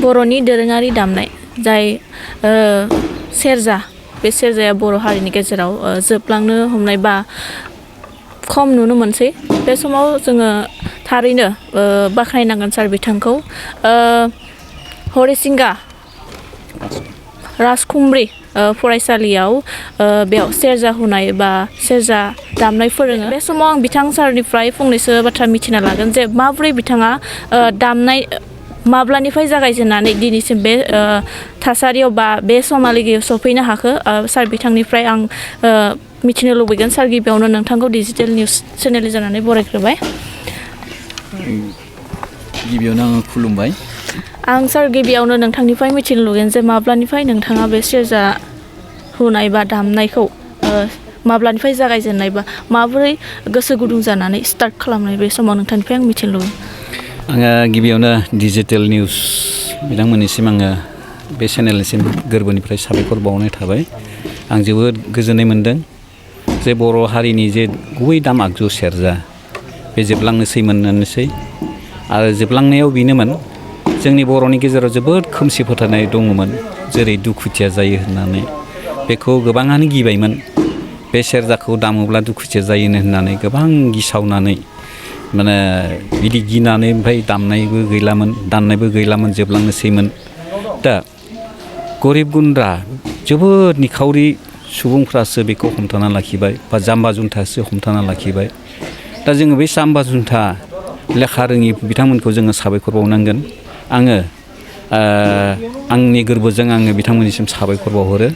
बर'नि दोरोङारि दामनाय जाय सेरजा बे सेरजाया बर' हारिनि गेजेराव जोबलांनो हमनाय बा खम नुनो मोनसै बे समाव जोङो थारैनो बाख्नायनांगोन सार बिथांखौ हरिसिंगा राजखुंग्रि फरायसालियाव बेयाव सेरजा हुनाय बा सेरजा दामनाय फोरोङो बे समाव आं बिथां सारनिफ्राय फंनैसो बाथ्रा मिथिना लागोन जे माबोरै बिथाङा दामनाय माब्लानिफ्राय जागायजेननानै दिनैसिम बे थासारियाव बा बे समालागैयाव सफैनो हाखो सार बिथांनिफ्राय आं मिथिनो लुबैगोन सार गिबियावनो नोंथांखौ डिजिटेल निउस चेनेलनि जानानै बरायग्रोबाय गिबियावनो आङो खुलुमबाय आं सार गिबियावनो नोंथांनिफ्राय मिथिनो लुबैगोन जे माब्लानिफ्राय नोंथाङा बे सेरजा हुनाय बा दामनायखौ माब्लानिफ्राय जागायजेननाय बा माबोरै गोसो गुदुं जानानै स्टार्ट खालामनाय बे समाव नोंथांनिफ्राय आं मिथिनो लुबैयो आङो गिबियावनो डिजिटेल निउस बिथांमोननिसिम आङो बे चेनेलनिसिम गोरबोनिफ्राय साबायखर बावनाय थाबाय आं जोबोद गोजोननाय मोनदों जे बर' हारिनि जे गुबै दाम आगजु सेरजा बे जोबलांनोसै आरो जोबलांनायाव बेनोमोन जोंनि बर'नि गेजेराव जोबोद खोमसि फोथायनाय दङमोन जेरै दुखुथिया जायो होननानै बेखौ गोबाङानो गिबायमोन बे सेरजाखौ दामोब्ला दुखुथिया जायोनो होननानै गोबां गिसावनानै माने बिदि गिनानै ओमफ्राय दामनायबो गैलामोन जोबलांनोसैमोन दा गरिब गुन्द्रा जोबोद निखावरि सुबुंफ्रासो बेखौ हमथाना लाखिबाय बा जाम्बा जुन्थासो हमथाना लाखिबाय दा जोङो बे जाम्बा जुन्था लेखा रोङि बिथांमोनखौ जोङो साबायखर बावनांगोन आङो आंनि गोरबोजों आङो बिथांमोननिसिम साबायखर बावहरो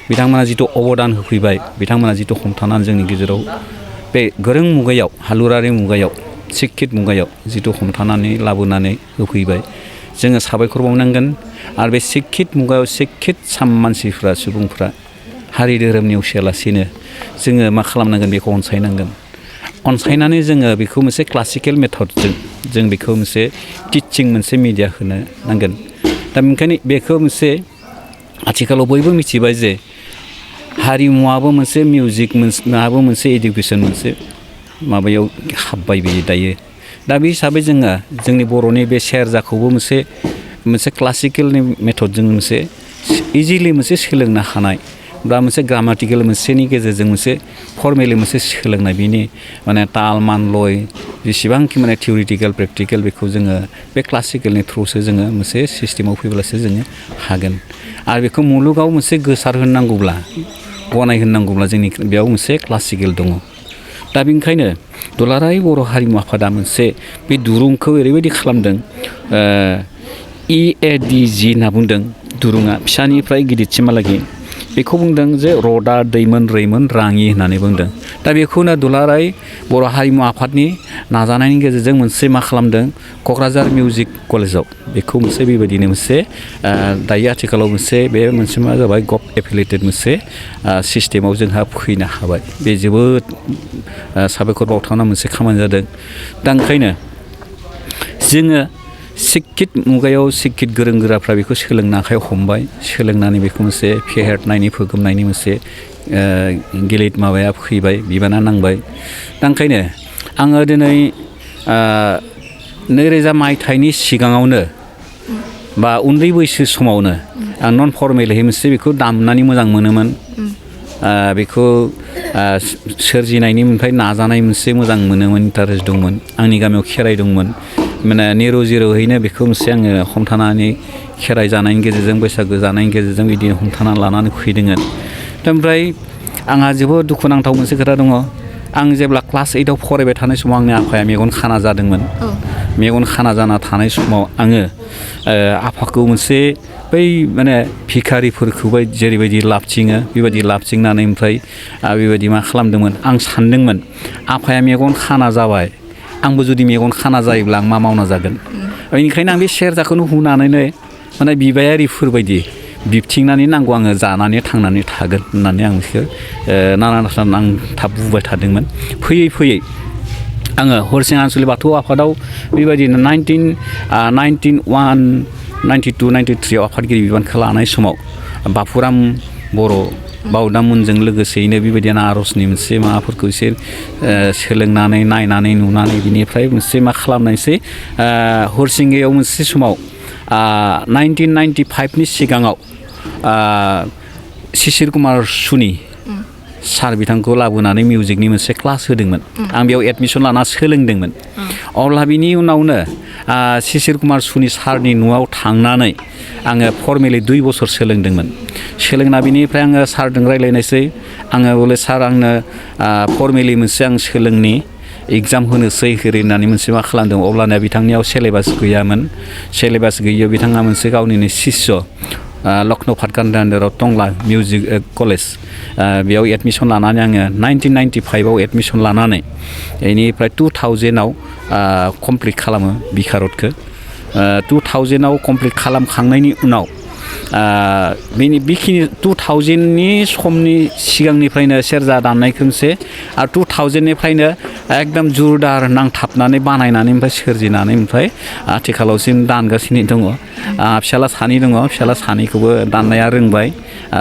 बिथांमोना जिथु अबदान होफैबाय बिथांमोना जिथु हमथानानै जोंनि गेजेराव बे गोरों मुगायाव हालुरारि मुगायाव सिक्खित मुगायाव जिथु हमथानानै लाबोनानै होफैबाय जोङो साबायखर बावनांगोन आरो बे सिक्खित मुगायाव सिक्खित मानसिफ्रा सुबुंफ्रा हारि धोरोम नेवसियालासेनो जोङो मा खालामनांगोन बेखौ अनसायनानै जोङो बेखौ मोनसे क्लासिकेल मेथडजों जों बेखौ मोनसे टिचिं मोनसे मिडिया होनो नांगोन दा बेनिखायनो बेखौ मोनसे आथिखालाव बयबो मिथिबाय जे हारिमुवाबो मोनसे मिउजिक माबो मोनसे इडुकेसन मोनसे माबायाव हाबबाय बियो दायो दा बे हिसाबै जोङो जोंनि बर'नि बे सेरजाखौबो मोनसे क्लासिकेलनि मेथडजों मोनसे इजिलि मोनसे सोलोंनो हानाय बा मोनसे ग्रामाटिकेल मोनसेनि गेजेरजों मोनसे फर्मेलि मोनसे सोलोंनाय बिनि माने ताल मान लय जेसेबांखि माने थियरिटिकेल प्रेक्टिकेल बेखौ जोङो बे क्लासिकेलनि थ्रुसो जोङो मोनसे सिस्टेमाव फैब्लासो जोङो हागोन आरो बेखौ मुलुगाव मोनसे गोसार होनांगौब्ला गनाय होनांगौब्ला जोंनि बेयाव मोनसे क्लासिकेल दङ दा बेनिखायनो दुलाराय बर' हारिमु आफादा मोनसे बे दुरुंखौ ओरैबायदि खालामदों EADG होनना बुंदों दुरुङा फिसानिफ्राय गिदिरसिमहालागै बेखौ बुंदों जे रदा दैमोन रैमोन राङि होननानै बुंदों दा बेखौनो दुलाराय बर' हारिमु आफादनि नाजानायनि गेजेरजों मोनसे मा खालामदों क'क्राझार मिउजिक कलेजाव बेखौ मोनसे बेबायदिनो मोनसे दायो आथिखालाव बे मोनसे मा जाबाय गभ एफिलिएटेड मोनसे सिस्टेमाव जोंहा फैनो हाबाय बे जोबोद साबायखर बावथावना मोनसे खामानि जादों दा ओंखायनो जोङो सिक्खित मुगायाव सिक्खित गोरों गोराफ्रा बेखौ सोलोंनो आखायाव हमबाय सोलोंनानै बेखौ मोनसे फेहेरनायनि फोगोमनायनि मोनसे गिलिर माबाया फैबाय बिबाना नांबाय दा ओंखायनो आङो दिनै 2000 मायथाइनि सिगाङावनो बा उन्दै बैसो समावनो आं नन फर्मेलहै मोनसे बेखौ दामनानै मोजां मोनोमोन बेखौ सोरजिनायनि ओमफ्राय नाजानाय मोनसे मोजां मोनोमोन इन्टारेस्ट दंमोन आंनि गामियाव खेराइ दंमोन माने निरु जिरुहैनो बेखौ मोनसे आङो हमथानानै खेराइ जानायनि गेजेरजों बैसागो जानायनि गेजेरजों बिदिनो हमथाना लानानै फैदोंमोन दा ओमफ्राय आंहा जोबोद दुखुनांथाव मोनसे खोथा दङ आं जेब्ला क्लास 8आव फरायबाय थानाय समाव आंनि आफाया मेगन खाना जादोंमोन मेगन खाना जाना थानाय समाव आङो आफाखौ मोनसे बै माने भिखारिफोरखौबो जेरैबायदि लाबथिङो बेबायदि लाबथिंनानै ओमफ्राय बेबायदि मा खालामदोंमोन आं सानदोंमोन आफाया मेगन खाना जाबाय आंबो जुदि मेगन खाना जायोब्ला आं मा मावना जागोन बेनिखायनो आं बे सेरजाखौनो हुनानैनो माने बिबायारिफोरबायदि बिबथिंनानै नांगौ आङो जानानै थांनानै थागोन होननानै आं बेखौ नाना आं थाब बुंबाय थादोंमोन फैयै फैयै आङो हरिसिंगा आनसलिक बाथौ आफादाव बेबायदिनो 1992-93 आफादगिरि बिबानखौ लानाय समाव बाफुराम बर' बावदामोनजों लोगोसेयैनो बेबायदिनो आर'जनि मोनसे माबाफोरखौ एसे सोलोंनानै नायनानै नुनानै बिनिफ्राय मोनसे मा खालामनायसै हरिसिंगायाव मोनसे समाव 1995नि सिगाङाव शिशिर कुमार सुनि सार बिथांखौ लाबोनानै मिउजिकनि मोनसे क्लास होदोंमोन आं बेयाव एडमिसन लाना सोलोंदोंमोन अब्ला बिनि उनावनो शिशिर कुमार सुनि सारनि न'आव थांनानै आङो फर्मेलि 2 बोसोर सोलोंदोंमन सोलोंना बिनिफ्राय आङो सारजों रायलायनायसै आङो बोले सार आंनो फर्मेलि मोनसे आं सोलोंनि एग्जाम होनोसै होननानै मोनसे मा खालामदों अब्लाना बिथांनियाव सिलेबास गैयामोन सिलेबास गैयियाव बिथाङा मोनसे गावनिनो शिष्य लखनौ फातकान्दा आन्दाराव टंला मिउजिक कलेज बेयाव एडमिसन लानानै आङो 1995आव एडमिसन लानानै बेनिफ्राय 2000आव कमप्लिट खालामो बिखारतखौ 2000आव कमप्लिट खालामखांनायनि उनाव बेखिनि 2000नि समनि सिगांनिफ्रायनो सेरजा दामनायखौ मोनसे आरो 2000निफ्रायनो एकदम जुरदार नांथाबनानै बानायनानै ओमफ्राय सोरजिनानै ओमफ्राय आथिखालावसिम दानगासिनो दङ फिसाला सानै दङ फिसाला सानैखौबो दाननाया रोंबाय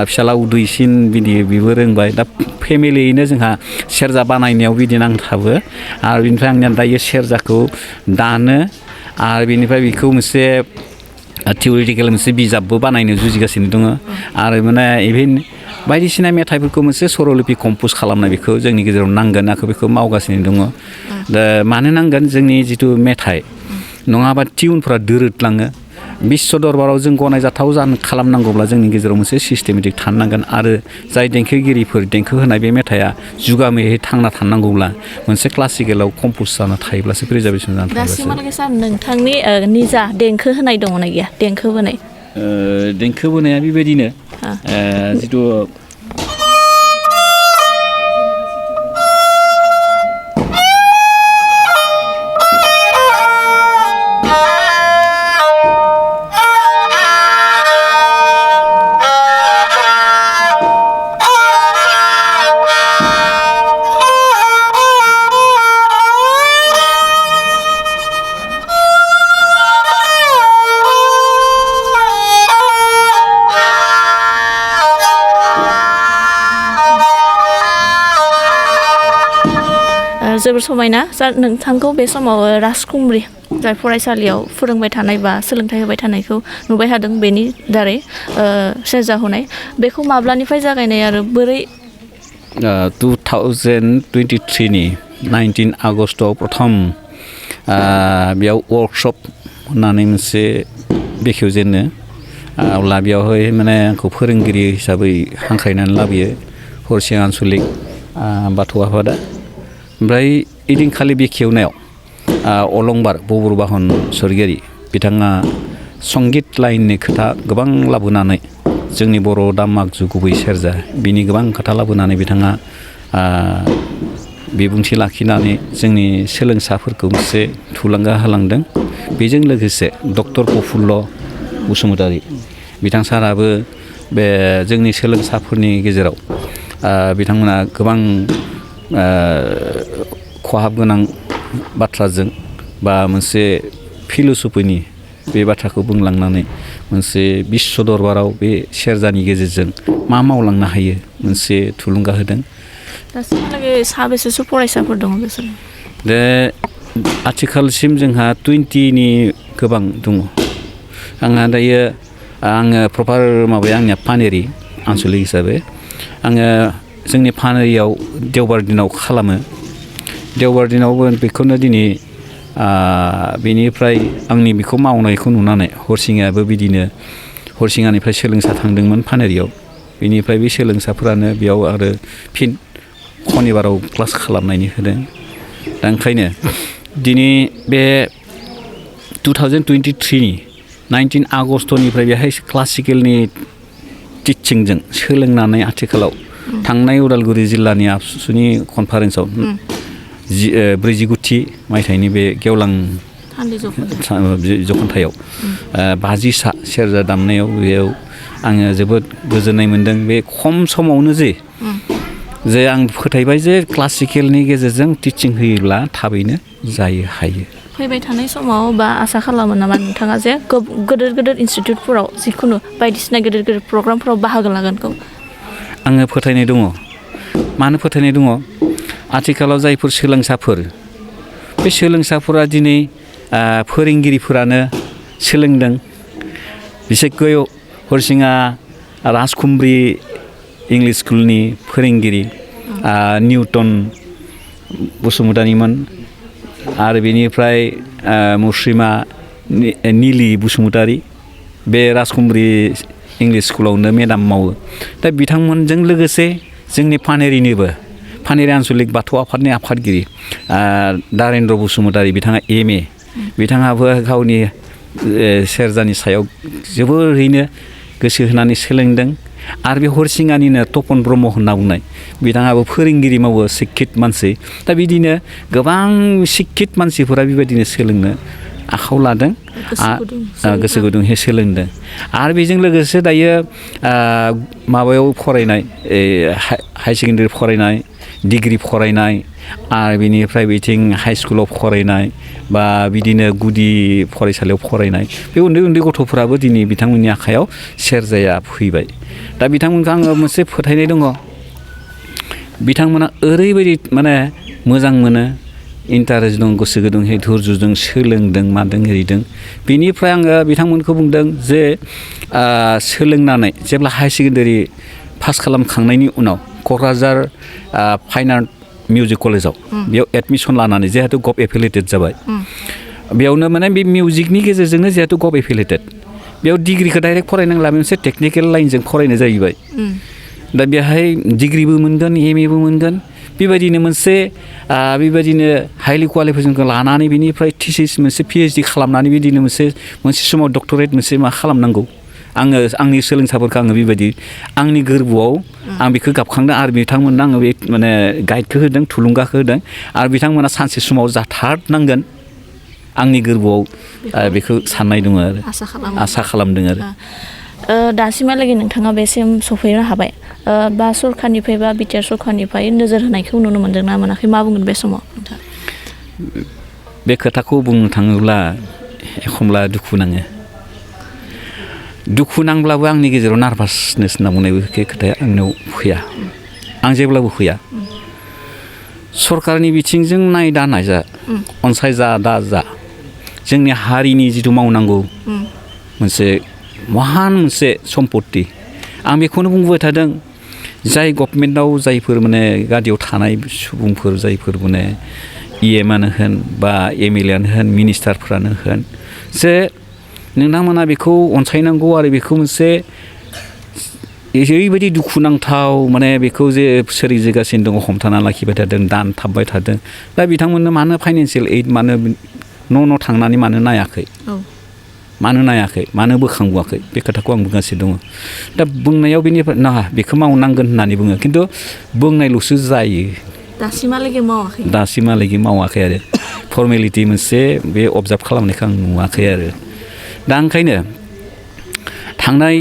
फिसाला उदैसिन बिदि बेबो रोंबाय दा फेमिलियैनो जोंहा सेरजा बानायनायाव बिदि नांथाबो आरो बिनिफ्राय आंनिया दायो सेरजाखौ दानो आरो बिनिफ्राय बेखौ मोनसे थियरिटिकेल मोनसे बिजाबबो बानायनो जुजिगासिनो दङ आरो माने इभेन बायदिसिना मेथाइफोरखौ मोनसे सर'लिपि कम्प'ज खालामनाय बेखौ जोंनि गेजेराव नांगोन आंखौ बेखौ मावगासिनो दङ दा मानो नांगोन जोंनि जिथु मेथाइ नङाबा टिउनफोरा दोरोदलाङो बिश्व दरबाराव जों गनायजाथाव खालामनांगौब्ला जोंनि गेजेराव मोनसे सिस्टेमेटिक थानांगोन आरो जाय देंखोगिरिफोर देंखो होनाय बे मेथाइआ जुगामैहै थांना थानांगौब्ला मोनसे क्लासिकेलाव कम्प'ज जाना थायोब्लासो प्रिजार्भेसन जाना थायोब्लासो दासिमहालागै सार नोंथांनि निजा देंखो होनाय दङना गैया देंखो बोनाय देंखो बोनाया बेबायदिनो जिथु जोबोर समायना सार नोंथांखौ बे समाव राजखुंग्रि जाय फरायसालियाव फोरोंबाय थानाय बा सोलोंथाइ होबाय थानायखौ नुबाय थादों बेनि दारै सेरजा हुनाय बेखौ माब्लानिफ्राय जागायनाय आरो बोरै 2023नि 19 आगस्टआव प्रथम बेयाव वर्कशप होननानै मोनसे बेखेवजेनो अब्ला बेयावहाय माने आंखौ फोरोंगिरि हिसाबै हांख्रायनानै लाबोयो हरसिं आनसलिक बाथौ आफादा ओमफ्राय इदिनखालि बेखेवनायाव अलंबार बबुरबाहन स्वर्गियारि बिथाङा संगित लाइननि खोथा गोबां लाबोनानै जोंनि बर' दाम आगजु गुबै सेरजा बिनि गोबां खोथा लाबोनानै बिथाङा बिबुंथि लाखिनानै जोंनि सोलोंसाफोरखौ मोनसे थुलुंगा होलांदों बेजों लोगोसे डक्टर प्रफुल्ल बसुमतारी बिथां साराबो बे जोंनि सोलोंसाफोरनि गेजेराव बिथांमोना गोबां खहाब गोनां बाथ्राजों बा मोनसे फिल'सफिनि बे बाथ्राखौ बुंलांनानै मोनसे बिश्व दरबाराव बे सेरजानि गेजेरजों मा मावलांनो हायो मोनसे थुलुंगा होदों दासिमहालागै साबेसेसो फरायसाफोर दङ बिसोर दा आथिखालसिम जोंहा 20नि गोबां दङ आंहा दायो आङो प्रपार माबाया आंनिया पानेरि आनसलिक हिसाबै आङो जोंनि पानेरियाव देवबार दिनाव खालामो देवबार दिनावबो बेखौनो दिनै बेनिफ्राय आंनि बेखौ मावनायखौ नुनानै हरसिङाबो बिदिनो हरसिङानिफ्राय सोलोंसा थांदोंमोन पानेरियाव बेनिफ्राय बे सोलोंसाफोरानो बेयाव आरो फिन खनिबाराव क्लास खालामनायनि होदों दा ओंखायनो दिनै बे 2023नि 19 आगस्टनिफ्राय बेहाय क्लासिकेलनि टिचिंजों सोलोंनानै आथिखालाव थांनाय उदालगुरि जिल्लानि आबसुनि कनफारेन्सआव 49थि मायथाइनि बे गेवलां जखन्थायाव 50 सा सेरजा दामनायाव बेयाव आङो जोबोद गोजोननाय मोनदों बे खम समावनो जे आं फोथायबाय जे क्लासिकेलनि गेजेरजों टिचिं होयोब्ला थाबैनो जायो हायो फैबाय थानाय समाव बा आसा खालामो नामा नोंथाङा जे गोदोर गोदोर इनस्टिट्युटफोराव जिखुनु बायदिसिना गेदेर गेदेर प्रग्रामफोराव बाहागो लागोनखौ आङो फोथायनाय दङ मानो फोथायनाय दङ आथिखालाव जायफोर सोलोंसाफोर बे सोलोंसाफोरा दिनै फोरोंगिरिफोरानो सोलोंदों बिसेसকৈ हरसिङा राजखुमब्रि इंलिश स्कुलनि फोरोंगिरि निउटन बसुमतारीमोन आरो बेनिफ्राय मुस्रिमा निलि बसुमतारी बे राजखुमब्रि इंलिश स्कुलावनो मेडाम मावो दा बिथांमोनजों लोगोसे जोंनि पानेरि आन्सलिक बाथौ आफादनि आफादगिरि दारेन्द्र बसुमतारी बिथाङा MA बिथाङाबो गावनि सेरजानि सायाव जोबोरैनो गोसो होनानै सोलोंदों आरो बे हरसिङानिनो तपन ब्रह्म होनना बुंनाय बिथाङाबो फोरोंगिरि मावो शिक्षित मानसि दा बिदिनो गोबां शिक्षित मानसिफोरा बेबायदिनो सोलोंनो आखायाव लादों गोसो गुदुंहै सोलोंदों आरो बेजों लोगोसे दायो माबायाव फरायनाय हाई सेकेन्डारि फरायनाय डिग्री फरायनाय आरो बेनिफ्राय बिथिं हाई स्कुलाव फरायनाय बा बिदिनो गुदि फरायसालियाव फरायनाय बे उन्दै उन्दै गथ'फोराबो दिनै बिथांमोननि आखायाव सेरजाया फैबाय दा बिथांमोनखौ आङो मोनसे फोथायनाय दङ बिथांमोना ओरैबायदि माने मोजां मोनो इन्टारेस्ट दं गोसो गुदुंहै धैर्यजों सोलोंदों मादों एरिदों बेनिफ्राय आङो बिथांमोनखौ बुंदों जे सोलोंनानै जेब्ला हाई सेकेन्डारि पास खालामखांनायनि उनाव क'क्राझार फाइन आर्ट मिउजिक कलेजाव बेयाव एडमिसन लानानै जिहेतु गभ एफिलिएटेड जाबाय बेयावनो माने बे मिउजिकनि गेजेरजोंनो जिहेतु गभ एफिलिएटेड बेयाव डिग्रीखौ डाइरेक्ट फरायनांला मोनसे टेकनिकेल लाइनजों फरायनाय जाहैबाय दा बेहाय डिग्रीबो मोनगोन MAबो मोनगोन बेबायदिनो मोनसे बेबायदिनो हाइलि क्वालिफिकेसनखौ लानानै बेनिफ्राय थिसिस मोनसे PhD खालामनानै बिदिनो मोनसे समाव डक्टरेट मोनसे मा खालामनांगौ आङो आंनि सोलोंसाफोरखौ आङो बेबायदि आंनि गोरबोआव आं बेखौ गाबखांदों आरो बिथांमोननो आङो बे माने गाइडखौ होदों थुलुंगाखौ होदों आरो बिथांमोना सानसे समाव जाथारनांगोन आंनि गोरबोआव बेखौ साननाय दङ आरो आसा खालामदों आरो दासिमहालागै नोंथाङा बेसिम सफैनो हाबाय बा सरखारनिफ्राय बा बिटिआर सरखारनिफ्राय नोजोर होनायखौ नुनो मोनदों ना मोनाखै मा बुंगोन बे समाव नोंथाङा बे खोथाखौ बुंनो थाङोब्ला एखमब्ला दुखु नांब्लाबो आंनि गेजेराव नार्भासनेस होनना बुंनाय खोथाया आंनाव फैया आं जेब्लाबो फैया सरकारनि बिथिंजों नायदा नायजा अनसायजा दा जा जोंनि हारिनि जिथु मावनांगौ मोनसे महान मोनसे सम्पत्ति आं बेखौनो बुंबाय थादों जाय गभर्नमेन्टआव जायफोर माने गादियाव थानाय सुबुंफोर जायफोर माने EMआनो होन बा MLAनो होन मिनिस्टारफ्रानो होन जे नोंथांमोना बेखौ अनसायनांगौ आरो बेखौ मोनसे ओरैबायदि दुखुनांथाव माने बेखौ जे सोरजिगासिनो दङ हमथाना लाखिबाय थादों दानथाबबाय थादों दा बिथांमोननो मानो फाइनान्सियेल एइड मानो न' थांनानै मानो नायाखै मानो बोखांबोआखै बे खोथाखौ आं बुंगासिनो दङ दा बुंनायाव बेनिफ्राय बेखौ मावनांगोन होननानै बुङो खिन्थु बुंनायल'सो जायो दासिमहालागै मावाखै आरो फर्मेलिटि मोनसे बे अबजार्भ खालामनायखौ आं नुवाखै आरो दा ओंखायनो थांनाय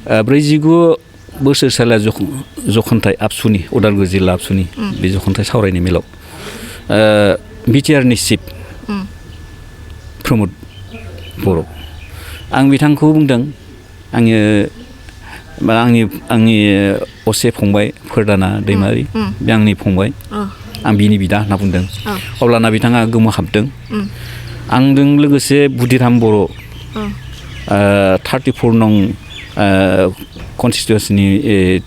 49 बोसोरसाला जख'न्थाय आबसुनि उदालगुरि जिल्ला आबसुनि बे जख'न्थाय सावरायनाय मेलाव बिटिआरनि चिफ प्रमद बर' आं बिथांखौ बुंदों आंनि असे फंबाय फोरदाना दैमारि बे आंनि फंबाय आं बिनि बिदा होनना बुंदों अब्लाना बिथाङा गोमोहाबदों आंजों लोगोसे बुदिराम बर' 34 नं कनस्टिटिउन्सिनि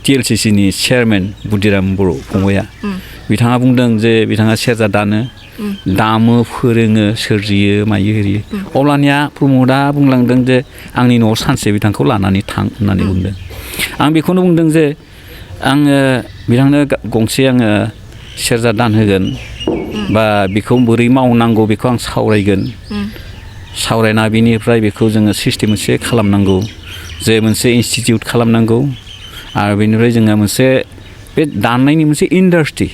TLCCनि चेयारमेन बुदिराम बर' फंबाया बिथाङा बुंदों जे बिथाङा सेरजा दामो फोरोङो सोरजियो मायो एरियो अब्लानिया प्रमदा बुंलांदों जे आंनि न'आव सानसे बिथांखौ लानानै थां होननानै बुंदों आं बेखौनो बुंदों जे आङो बिथांनो गंसे आङो सेरजा दान होगोन बा बेखौ बोरै मावनांगौ बेखौ आं सावरायना बिनिफ्राय बेखौ जोङो सिस्टेम मोनसे खालामनांगौ जे मोनसे इनस्टिटिउट खालामनांगौ आरो बेनिफ्राय जोङो मोनसे बे दाननायनि मोनसे इन्डास्ट्रि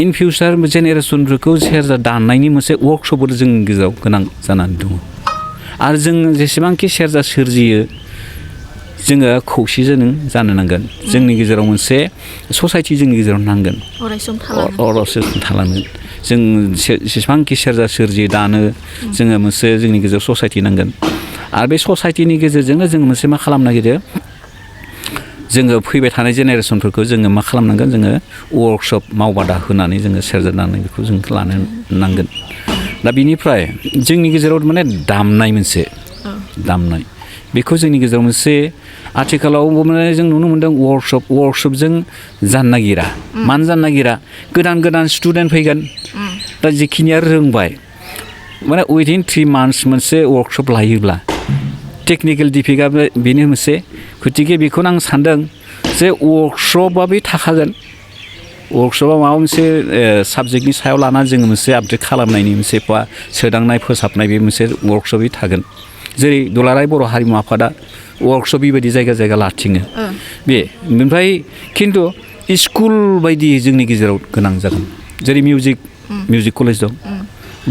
इन फिउचार जेनेरेसनफोरखौ सेरजा दाननायनि मोनसे वर्कशपफोर जोंनि गेजेराव गोनां जानानै दङ आरो जों जेसेबांखि सेरजा सोरजियो जोङो खौसे जानो नांगोन जोंनि गेजेराव मोनसे ससाइटि जोंनि गेजेराव नांगोन अरायसम थालांगोन जों जेसेबांखि सेरजा सोरजियो दानो जोङो मोनसे जोंनि गेजेराव ससाइटि नांगोन आरो बे ससाइटिनि गेजेरजोंनो जों मोनसे मा खालामनो नागिरो जोङो फैबाय थानाय जेनेरेसनफोरखौ जोङो मा खालामनांगोन जोङो वर्कशप मावबादा होनानै जोङो सेरजा दाननाय बेखौ जों लानो नांगोन दा बिनिफ्राय जोंनि गेजेराव माने दामनाय बेखौ जोंनि गेजेराव मोनसे आथिखालाव माने जों नुनो मोन्दों वर्कशपजों जानो नागिरा मानो जानो नागिरा गोदान स्टुडेन्ट फैगोन दा जिखिनिया रोंबाय माने उइदिन 3 months मोनसे वर्कशप लायोब्ला टेकनिकेल डिफिकआ बेनो मोनसे गतिके बेखौनो आं सानदों जे वर्कशपआ बे थाखागोन वर्कशपआ माबा मोनसे साबजेक्टनि सायाव लानानै जोङो मोनसे आपडेट खालामनायनि मोनसे सोदांनाय फोसाबनाय बे मोनसे वर्कशपै थागोन जेरै दुलाराय बर' हारिमु आफादा वर्कशप बेबायदि जायगा लाथिङो बे ओमफ्राय खिन्थु स्कुल बायदि जोंनि गेजेराव गोनां जागोन जेरै मिउजिक कलेज दं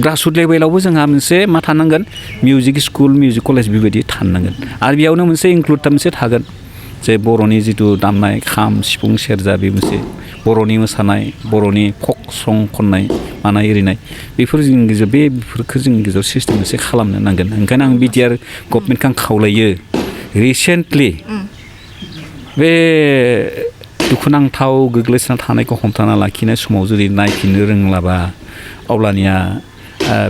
ग्रासरुट लेभेलावबो जोंहा मोनसे मा थानांगोन मिउजिक स्कुल मिउजिक कलेज बेबायदि थानांगोन आरो बेयावनो मोनसे इनक्लुड मोनसे थागोन जे बर'नि जिथु दामनाय खाम सिफुं सेरजा बे मोनसे बर'नि मोसानाय बर'नि फक सं खननाय मानाय एरिनाय बेफोर जोंनि गेजेराव बेफोरखौ जोंनि गेजेराव सिस्टेम मोनसे खालामनो नांगोन ओंखायनो आं बिटिआर गभर्नमेन्टखौ आं खावलायो रिसेन्टलि बे दुखुनांथाव गोग्लैसोना थानायखौ हमथाना लाखिनाय समाव जुदि नायफिननो रोंलाबा अब्लानिया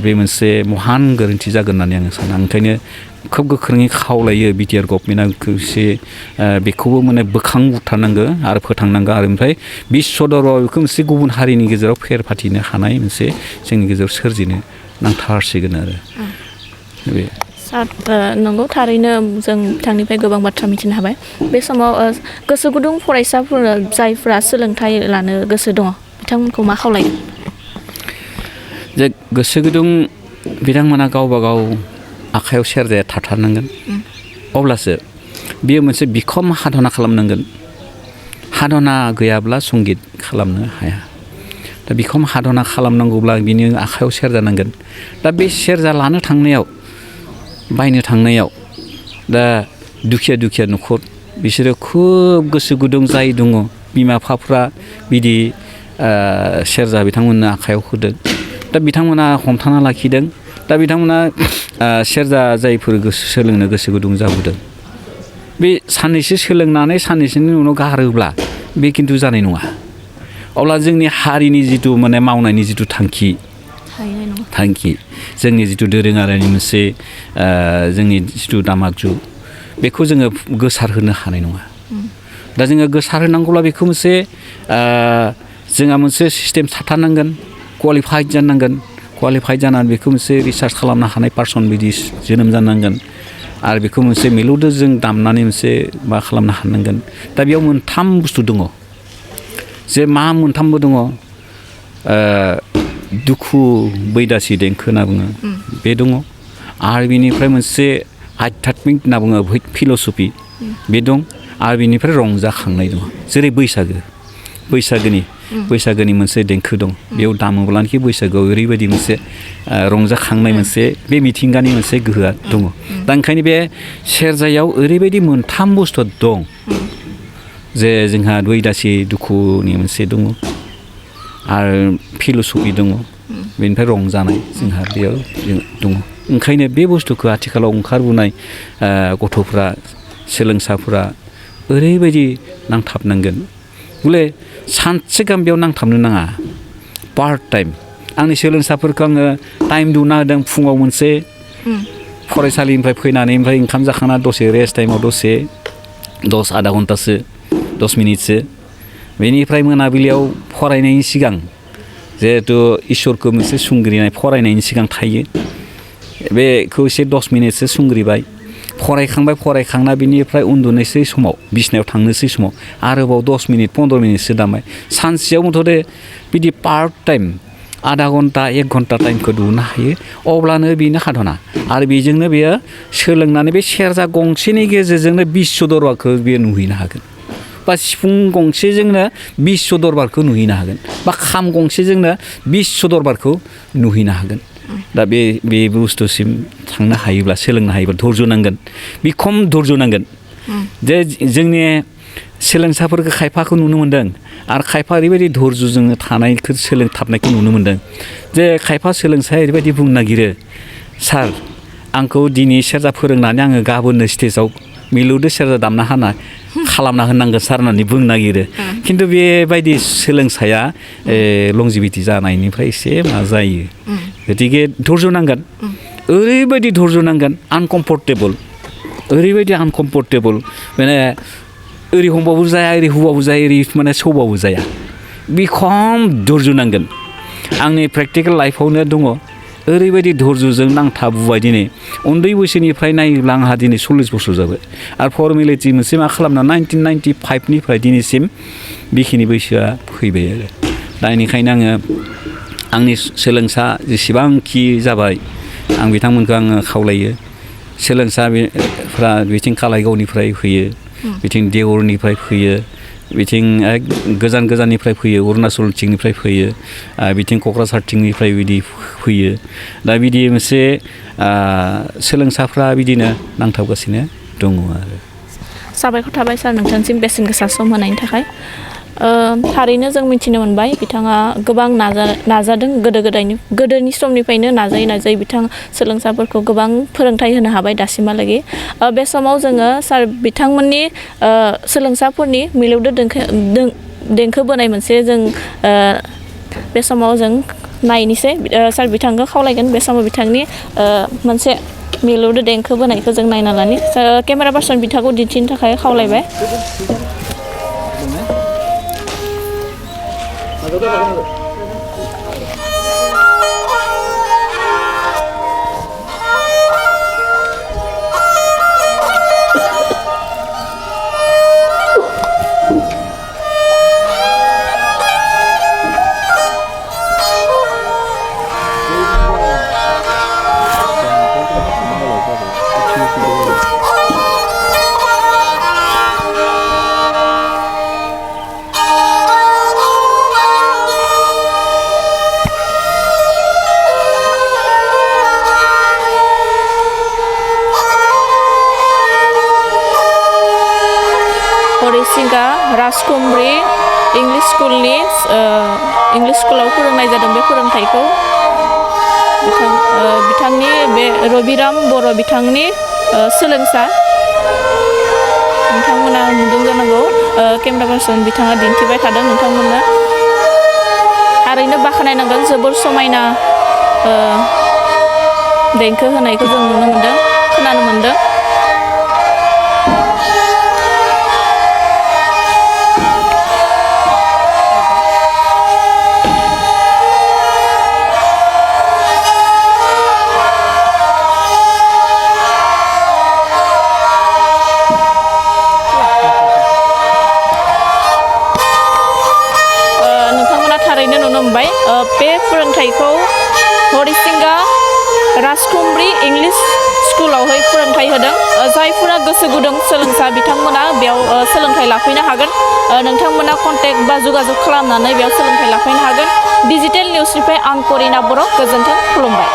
बे मोनसे महान गोरोन्थि जागोन होननानै आं सानो ओंखायनो खोब गोख्रोङै खावलायो बिटिआर गभर्नमेन्टआ एसे बेखौबो माने बोखांबुथारनांगौ आरो फोथांनांगौ आरो ओमफ्राय बिश्व दरबाराव बेखौ मोनसे गुबुन हारिनि गेजेराव फेर फाथिनो हानाय मोनसे जोंनि गेजेराव सोरजिनो नांथारसिगोन आरो बे नंगौ थारैनो जों बिथांनिफ्राय गोबां बाथ्रा मिथिनो हाबाय बे समाव गोसो गुदुं फरायसाफोर जायफ्रा सोलोंथाइ लानो गोसो दङ बिथांमोनखौ मा खावलायो जे गोसो गुदुं बिथांमोना गावबा गाव आखायाव सेरजाया थाथारनांगोन अब्लासो बेयो मोनसे बिखम हाधना खालामनांगोन हाधना गैयाब्ला संगित खालामनो हाया दा बिखम हाधना खालामनांगौब्ला बिनि आखायाव सेरजा नांगोन दा बे सेरजा लानो थांनायाव बायनो थांनायाव दा दुखिया न'खर बिसोरो खुब गोसो गुदुं जाय दङ बिमा बिफाफ्रा बिदि सेरजा बिथांमोननो आखायाव होदों दा बिथांमोना हमथाना लाखिदों दा बिथांमोना सेरजा जायफोर सोलोंनो गोसो गुदुं जाबोदों बे साननैसो सोलोंनानै साननैसोनि उनाव गारोब्ला बे खिन्थु जानाय नङा अब्ला जोंनि हारिनि जिथु माने मावनायनि जिथु थांखि जोंनि जिथु दोरोङारिनि मोनसे जोंनि जिथु दामाजु बेखौ जोङो गोसारहोनो हानाय नङा दा जोङो गोसारहोनांगौब्ला बेखौ मोनसे जोंहा मोनसे सिस्टेम थाथारनांगोन क्वालिफाइड जानांगोन क्वालिफाइड जानानै बेखौ मोनसे रिसार्च खालामनो हानाय पार्सन बिदि जोनोम जानांगोन आरो बेखौ मोनसे मिलौदो जों दामनानै मोनसे मा खालामनो हानांगोन दा बेयाव मोनथाम बुस्थु दङ जे मा मोनथामबो दङ दुखु बैदासि देंखो होनना बुङो बे दङ आरो बिनिफ्राय मोनसे आध्यात्मिक होनना बुङो फिल'सफि बे दं आरो बिनिफ्राय रंजाखांनाय दङ जेरै बैसागोनि मोनसे देंखो दं बेयाव दामोब्लानोखि बैसागोआव ओरैबायदि मोनसे रंजाखांनाय मोनसे बे मिथिंगानि मोनसे गोहोआ दङ दा ओंखायनो बे सेरजायाव ओरैबायदि मोनथाम बुस्थु दं जे जोंहा बैदासि दुखुनि मोनसे दङ आरो फिल'सफि दङ बेनिफ्राय रंजानाय जोंहा बेयाव दङ ओंखायनो बे बुस्थुखौ आथिखालाव ओंखारबोनाय गथ'फ्रा सोलोंसाफोरा ओरैबायदि नांथाबनांगोन बले सानसे गाहाम बेयाव नांथाबनो नाङा पार्ट टाइम आंनि सोलोंसाफोरखौ आङो टाइम दिहुनना होदों फुङाव मोनसे फरायसालिनिफ्राय फैनानै ओमफ्राय ओंखाम जाखांना दसे रेस्ट टाइमाव दसे आधा घन्टासो 10 मिनिटसो बेनिफ्राय मोनाबिलियाव फरायनायनि सिगां जिहेथु इसोरखौ मोनसे सुंग्रिनाय फरायनायनि सिगां थायो बेखौ एसे 10 मिनिटसो सुंग्रिबाय फरायखांना बिनिफ्राय उन्दुनोसै समाव बिसनायाव थांनोसै समाव आरोबाव 10 मिनिट 15 मिनिटसो दामबाय सानसेयाव मथ'ते बिदि पार्ट टाइम आधा घन्टा 1 घन्टा टाइमखौ दिहुननो हायो अब्लानो बेनो साधना आरो बेजोंनो बेयो सोलोंनानै बे सेरजा गंसेनि गेजेरजोंनो बिश्व दरबारखौ बेयो नुहैनो हागोन बा सिफुं गंसेजोंनो बिश्व दरबारखौ नुहैनो हागोन बा खाम गंसेजोंनो बिश्व दरबारखौ नुहैनो हागोन दा बे बुस्थुसिम थांनो हायोब्ला सोलोंनो हायोब्ला धैर्य नांगोन बे खम धैर्य नांगोन जे जोंनि सोलोंसाफोरखौ खायफाखौ नुनो मोन्दों आरो खायफा ओरैबायदि धैर्यजों थानायखौ सोलोंथाबनायखौ नुनो मोन्दों जे खायफा सोलोंसाया ओरैबायदि बुंनो नागिरो सार आंखौ दिनै सेरजा फोरोंनानै आङो गाबोननो स्टेजाव मिलौदो सेरजा दामना खालामना होनांगोन सार होननानै बुंनो नागिरो खिन्थु बेबायदि सोलोंसाया लंजिभिटि जानायनिफ्राय एसे मा जायो गतिके धैर्य नांगोन ओरैबायदि धैर्य नांगोन आनकम्फर्टेबल ओरैबायदि आनकम्फर्टेबल माने ओरै हमबाबो जाया ओरै हुबाबो जाया ओरै माने सौबाबो जाया बे खम धैर्य नांगोन आंनि प्रेक्टिकेल लाइफआवनो दङ ओरैबायदि धैर्यजों नांथाबबोबाय दिनै उन्दै बैसोनिफ्राय नायोब्ला आंहा दिनै 40 बोसोर जाबाय आरो फर्मेलिटि मोनसे मा खालामना 1995 निफ्राय दिनैसिम बेखिनि बैसोआ फैबाय आरो दा बेनिखायनो आङो आंनि सोलोंसा जेसेबांखि जाबाय आं बिथांमोनखौ आङो खावलायो सोलोंसाफ्रा बिथिं कालाइगावनिफ्राय फैयो बिथिं देवरनिफ्राय फैयो बिथिं गोजान गोजाननिफ्राय फैयो अरुणाचलथिंनिफ्राय फैयो बिथिं क'क्राझारथिंनिफ्राय बिदि फैयो दा बिदि मोनसे सोलोंसाफ्रा बिदिनो नांथाबगासिनो दङ आरो साबायखर थाबाय सार नोंथांसिम बेसेन गोसा सम होनायनि थाखाय थारैनो जों मिथिनो मोनबाय बिथाङा गोबां नाजादों गोदोनि समनिफ्रायनो नाजायै बिथां सोलोंसाफोरखौ गोबां फोरोंथाइ होनो हाबाय दासिमहालागै बे समाव जोङो सार बिथांमोननि सोलोंसाफोरनि मिलौदो देंखो बोनाय मोनसे जों बे समाव जों नायनोसै सार बिथांखौ खावलायगोन बे समाव बिथांनि मोनसे मिलौदो देंखो बोनायखौ जों नायना लानि केमेरा पार्सन बिथांखौ दिन्थिनो थाखाय खावलायबाय राजकुमब्रि इंलिश स्कुलाव फोरोंनाय जादों बे फोरोंथाइखौ बिथांनि बे रबिराम बर' बिथांनि सोलोंसा नोंथांमोना नुदों जानांगौ केमेरा पार्सन बिथाङा दिन्थिबाय थादों नोंथांमोननो थारैनो बाख्नायनांगोन जोबोर समायना देंखो होनायखौ जों नुनो मोनदों खोनानो मोनदों बे फोरोंथाइखौ हरिसिंगा राजकुमब्रि इंलिश स्कुलावहाय फोरोंथाइ होदों जायफोरा गोसो गुदुं सोलोंसा बिथांमोना बेयाव सोलोंथाइ लाफैनो हागोन नोंथांमोना कन्टेक्ट बा जगाजग खालामनानै बेयाव सोलोंथाइ लाफैनो हागोन डिजिटेल निउसनिफ्राय आं करिना बर' गोजोन्थों खुलुमबाय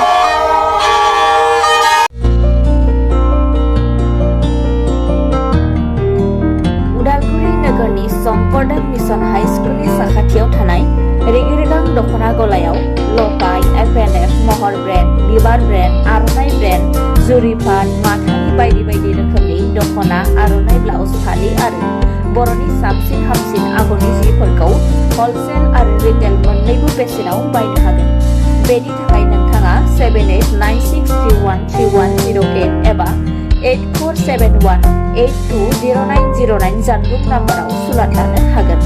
उदालगुरि नोगोरनि शंकरदेव मिशन हाई स्कुलनि साखाथियाव थानाय रेगे-रेगां दख'ना गलायाव लकाय FNF महर ब्रेन्ड बिबार ब्रेन्ड आर'नाइ ब्रेन्ड जुरिफाट माथानि बायदि बायदि रोखोमनि दख'ना आर'नाइ ब्लाउस फालि आरो बर'नि साबसिन हामसिन आगरनि जिफोरखौ हलसेल आरो रिटेल मोन्नैबो बेसेनाव बायनो हागोन बेनि थाखाय नोंथाङा 7896313108 एबा 8471820909 जानबुं नाम्बाराव सुलाद लानो हागोन